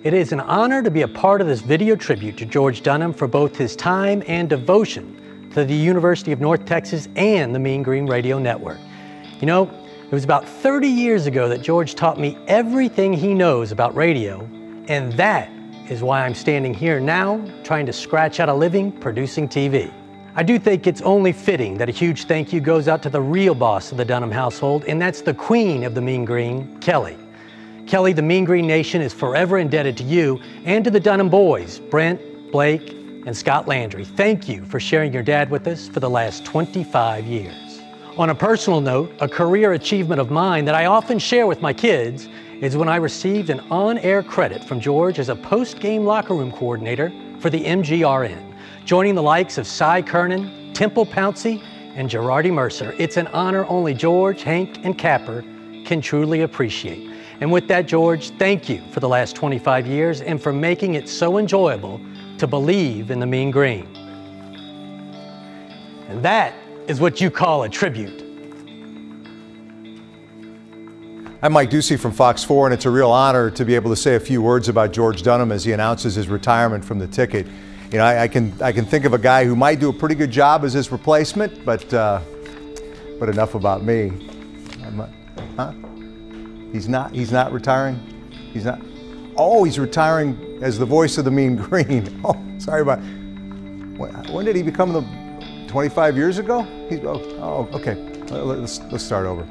It is an honor to be a part of this video tribute to George Dunham for both his time and devotion to the University of North Texas and the Mean Green Radio Network. You know, it was about 30 years ago that George taught me everything he knows about radio, and that is why I'm standing here now trying to scratch out a living producing TV. I do think it's only fitting that a huge thank you goes out to the real boss of the Dunham household, and that's the queen of the Mean Green, Kelly. Kelly, the Mean Green Nation is forever indebted to you and to the Dunham boys, Brent, Blake, and Scott Landry. Thank you for sharing your dad with us for the last 25 years. On a personal note, a career achievement of mine that I often share with my kids is when I received an on-air credit from George as a post-game locker room coordinator for the MGRN, joining the likes of Cy Kernan, Temple Pouncey, and Gerardi Mercer. It's an honor only George, Hank, and Capper can truly appreciate. And with that, George, thank you for the last 25 years and for making it so enjoyable to believe in the Mean Green. And that is what you call a tribute. I'm Mike Ducey from Fox 4, and it's a real honor to be able to say a few words about George Dunham as he announces his retirement from the ticket. You know, I can think of a guy who might do a pretty good job as his replacement, but enough about me. He's not retiring? He's not? Oh, he's retiring as the voice of the Mean Green. Oh, sorry about, when did he become the, 25 years ago? Okay, let's start over.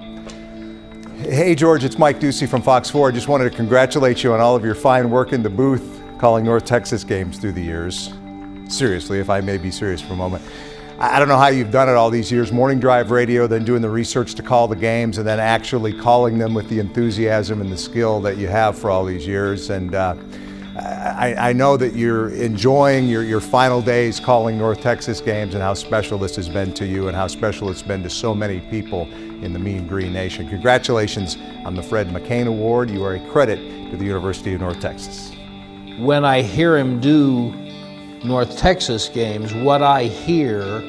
Hey George, it's Mike Ducey from Fox 4. I just wanted to congratulate you on all of your fine work in the booth calling North Texas games through the years. Seriously, if I may be serious for a moment. I don't know how you've done it all these years, morning drive radio, then doing the research to call the games, and then actually calling them with the enthusiasm and the skill that you have for all these years. And I know that you're enjoying your final days calling North Texas games and how special this has been to you and how special it's been to so many people in the Mean Green Nation. Congratulations on the Fred McCain Award. You are a credit to the University of North Texas. When I hear him do North Texas games, what I hear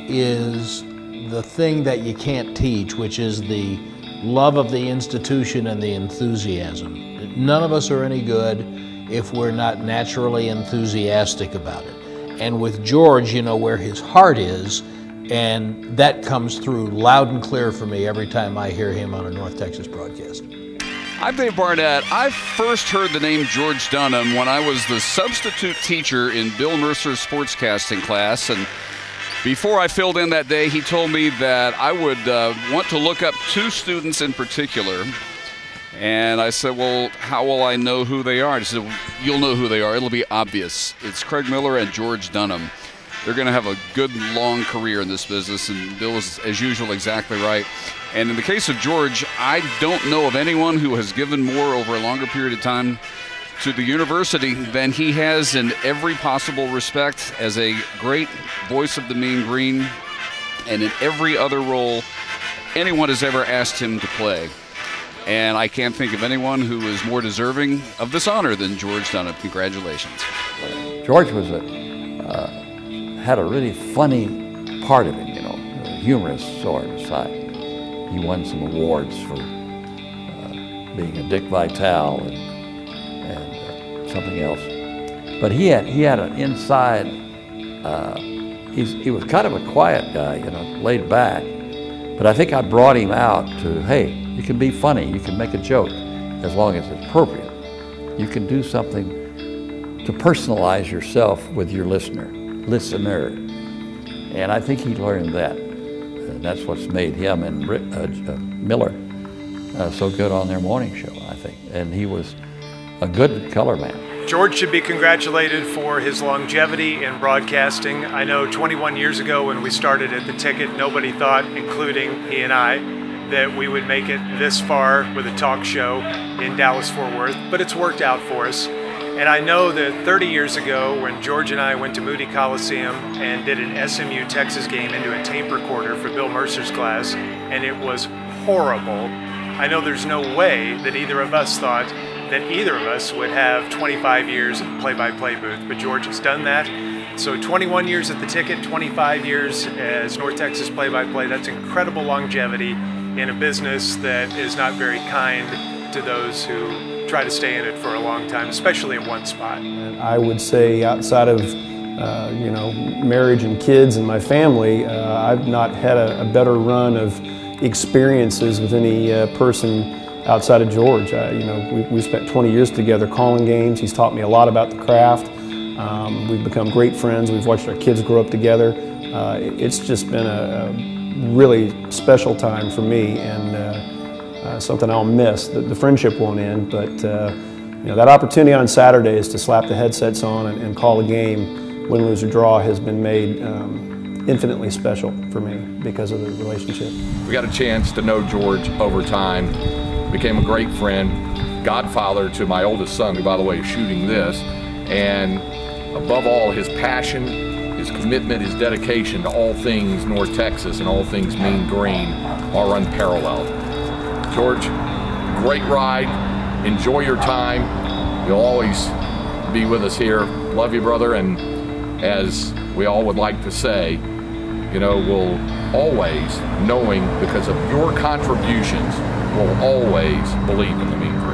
is the thing that you can't teach, which is the love of the institution and the enthusiasm. None of us are any good if we're not naturally enthusiastic about it. And with George, you know where his heart is, and that comes through loud and clear for me every time I hear him on a North Texas broadcast. I'm Dave Barnett. I first heard the name George Dunham when I was the substitute teacher in Bill Mercer's sportscasting class, and before I filled in that day, he told me that I would want to look up two students in particular. And I said, well, how will I know who they are? And he said, well, you'll know who they are. It'll be obvious. It's Craig Miller and George Dunham. They're going to have a good, long career in this business, and Bill is, as usual, exactly right. And in the case of George, I don't know of anyone who has given more over a longer period of time to the university than he has in every possible respect as a great voice of the Mean Green and in every other role anyone has ever asked him to play. And I can't think of anyone who is more deserving of this honor than George Dunham. Congratulations. George was had a really funny part of him, you know, a humorous sort of side. He won some awards for being a Dick Vitale and something else. But he had an inside. He was kind of a quiet guy, you know, laid back. But I think I brought him out to, hey, you can be funny, you can make a joke, as long as it's appropriate. You can do something to personalize yourself with your listener. And I think he learned that. And that's what's made him and Miller so good on their morning show, I think. And he was a good color man. George should be congratulated for his longevity in broadcasting. I know 21 years ago when we started at the Ticket, nobody thought, including he and I, that we would make it this far with a talk show in Dallas-Fort Worth, but it's worked out for us. And I know that 30 years ago when George and I went to Moody Coliseum and did an SMU Texas game into a tape recorder for Bill Mercer's class, and it was horrible. I know there's no way that either of us thought that either of us would have 25 years in the play-by-play booth, but George has done that. So 21 years at the Ticket, 25 years as North Texas play-by-play, that's incredible longevity in a business that is not very kind to those who try to stay in it for a long time, especially in one spot. And I would say outside of you know, marriage and kids and my family, I've not had a better run of experiences with any person outside of George. You know, we spent 20 years together calling games. He's taught me a lot about the craft. We've become great friends. We've watched our kids grow up together. It's just been a really special time for me, and something I'll miss. The friendship won't end, but you know, that opportunity on Saturdays to slap the headsets on and call a game, win, lose, or draw, has been made infinitely special for me because of the relationship. We got a chance to know George over time, became a great friend, godfather to my oldest son, who, by the way, is shooting this, and above all, his passion, his commitment, his dedication to all things North Texas and all things Mean Green are unparalleled. George, great ride. Enjoy your time. You'll always be with us here. Love you, brother, and as we all would like to say, you know, we'll always, knowing because of your contributions, we'll always believe in the Mean Green.